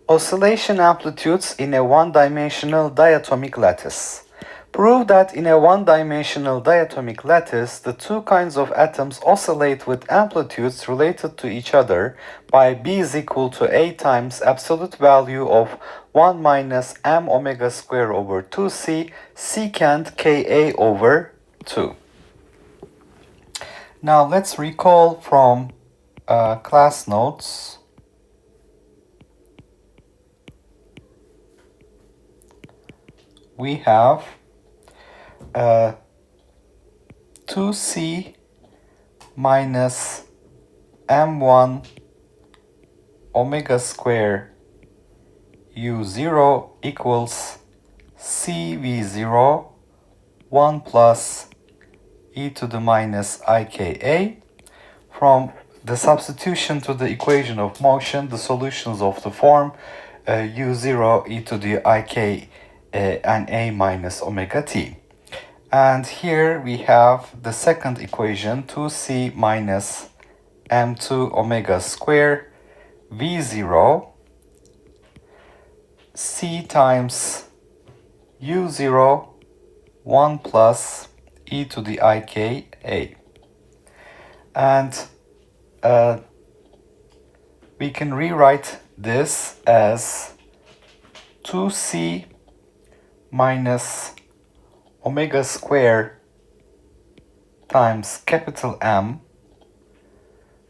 Oscillation amplitudes in a one-dimensional diatomic lattice. Prove that in a one-dimensional diatomic lattice, the two kinds of atoms oscillate with amplitudes related to each other by B is equal to A times absolute value of 1 minus m omega square over 2c secant Ka over 2. Now let's recall from class notes. We have 2c minus m1 omega square u0 equals cv0 1 plus e to the minus ika. From the substitution to the equation of motion, the solutions of the form u0 e to the ik and a minus omega t. And here we have the second equation, 2c minus m2 omega square v0 c times u0 1 plus e to the ika. And we can rewrite this as 2c minus omega square times capital M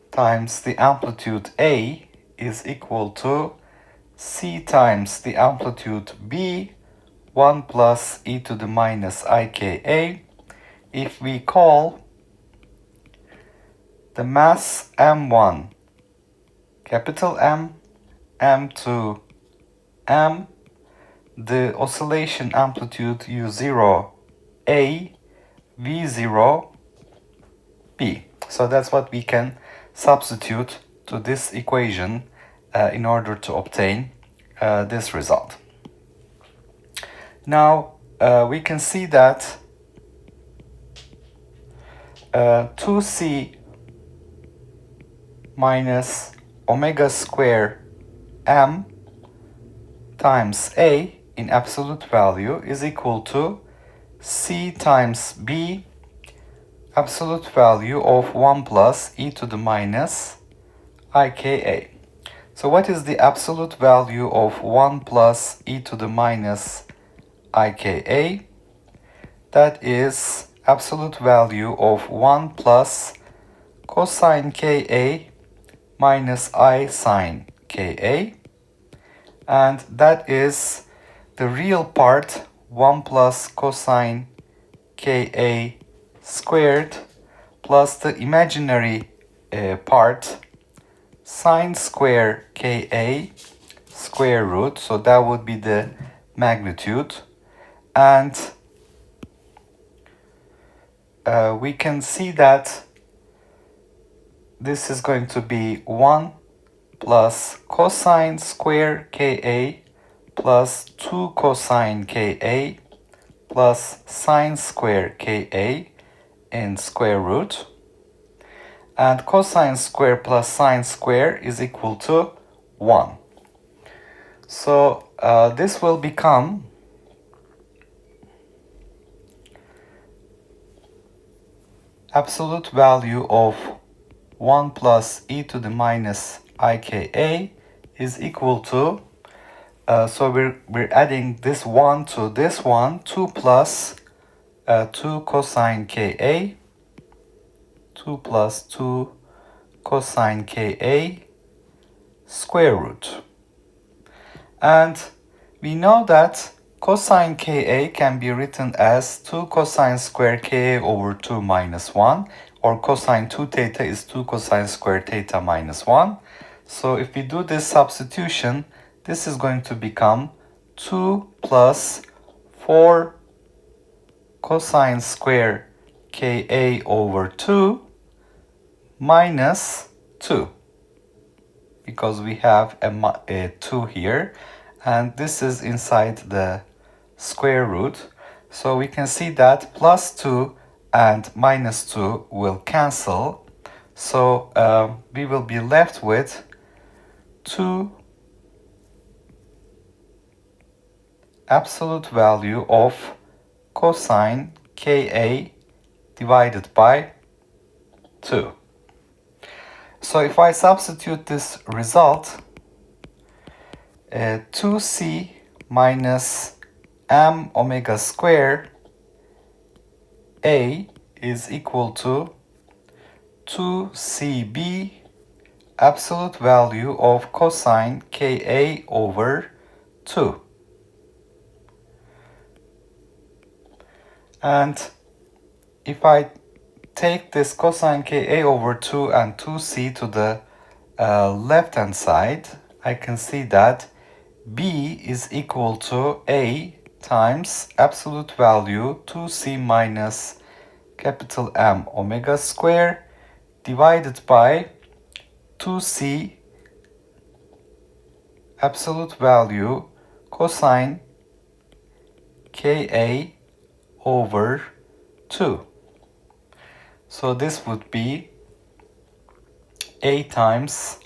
times the amplitude A is equal to C times the amplitude B 1 plus e to the minus ika. If we call the mass M1 capital M, M2 M, the oscillation amplitude U0 A, V0 B. So that's what we can substitute to this equation in order to obtain this result. Now we can see that 2c minus omega square m times a in absolute value is equal to c times b absolute value of 1 plus e to the minus ika. So what is the absolute value of 1 plus e to the minus ika? That is absolute value of 1 plus cosine ka minus I sine ka. And that is the real part, 1 plus cosine ka squared plus the imaginary part, sine square ka square root. So that would be the magnitude. And we can see that this is going to be 1 plus cosine square ka plus 2 cosine ka plus sine square ka in square root. And cosine square plus sine square is equal to 1. So this will become absolute value of 1 plus e to the minus ika is equal to, so we're adding this 1 to this one, 2 plus 2 cosine ka, 2 plus 2 cosine ka square root. And we know that cosine ka can be written as 2 cosine square ka over 2 minus 1, or cosine 2 theta is 2 cosine square theta minus 1. So if we do this substitution, this is going to become 2 plus 4 cosine square ka over 2 minus 2, because we have a 2 here, and this is inside the square root. So we can see that plus 2 and minus 2 will cancel. So we will be left with 2 absolute value of cosine Ka divided by 2. So if I substitute this result, 2c minus m omega square a is equal to 2cb absolute value of cosine Ka over 2. And if I take this cosine Ka over 2 and 2c to the left hand side, I can see that b is equal to a times absolute value 2c minus capital M omega square divided by 2c absolute value cosine Ka over 2. So this would be a times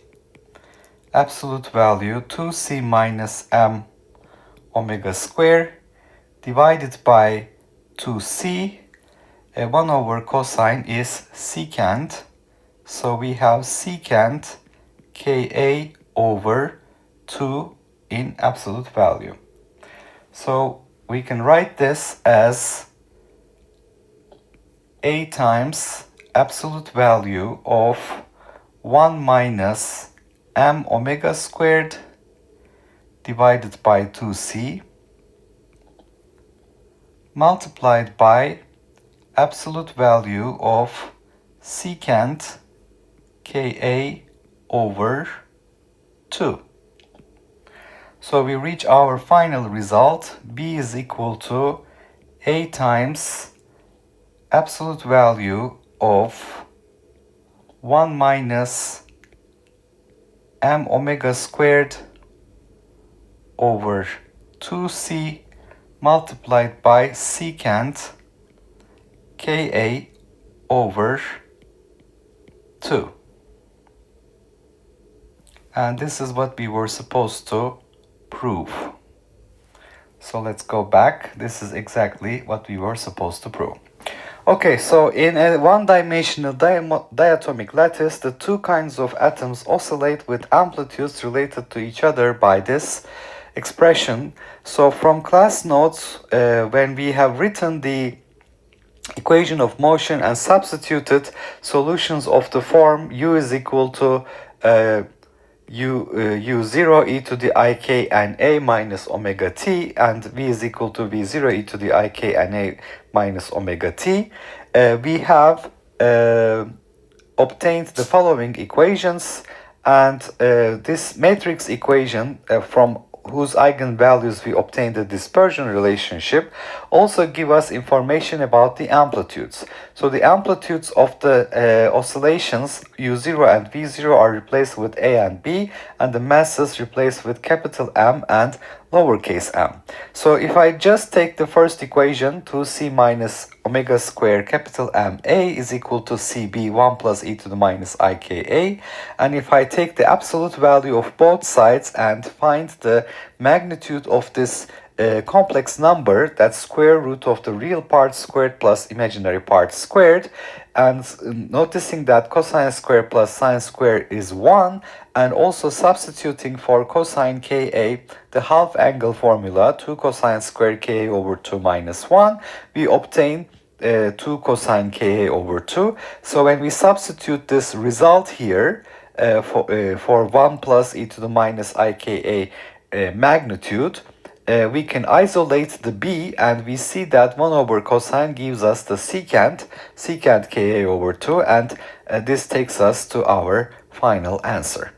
absolute value 2c minus m omega square divided by 2c. 1 over cosine is secant. So we have secant Ka over 2 in absolute value. So we can write this as a times absolute value of 1 minus m omega squared divided by 2c multiplied by absolute value of secant Ka over 2. So we reach our final result. B is equal to a times absolute value of 1 minus m omega squared over 2c multiplied by secant Ka over 2. And this is what we were supposed to prove. So let's go back. This is exactly what we were supposed to prove. Okay, so in a one-dimensional diatomic lattice, the two kinds of atoms oscillate with amplitudes related to each other by this expression. So from class notes, when we have written the equation of motion and substituted solutions of the form u is equal to u0 e to the ik and a minus omega t and v is equal to v0 e to the ik and a minus omega t, we have obtained the following equations, and this matrix equation from whose eigenvalues we obtained the dispersion relationship also give us information about the amplitudes. So the amplitudes of the oscillations u0 and v0 are replaced with a and b, and the masses replaced with capital M and lowercase m. So if I just take the first equation, 2c minus omega square capital M a is equal to cb 1 plus e to the minus ika, and if I take the absolute value of both sides and find the magnitude of this complex number, that's square root of the real part squared plus imaginary part squared, and noticing that cosine square plus sine square is 1, and also substituting for cosine Ka the half angle formula, 2 cosine squared Ka over 2 minus 1, we obtain 2 cosine Ka over 2. So when we substitute this result here for 1 plus e to the minus ika magnitude, we can isolate the b, and we see that 1 over cosine gives us the secant Ka over 2, and this takes us to our final answer.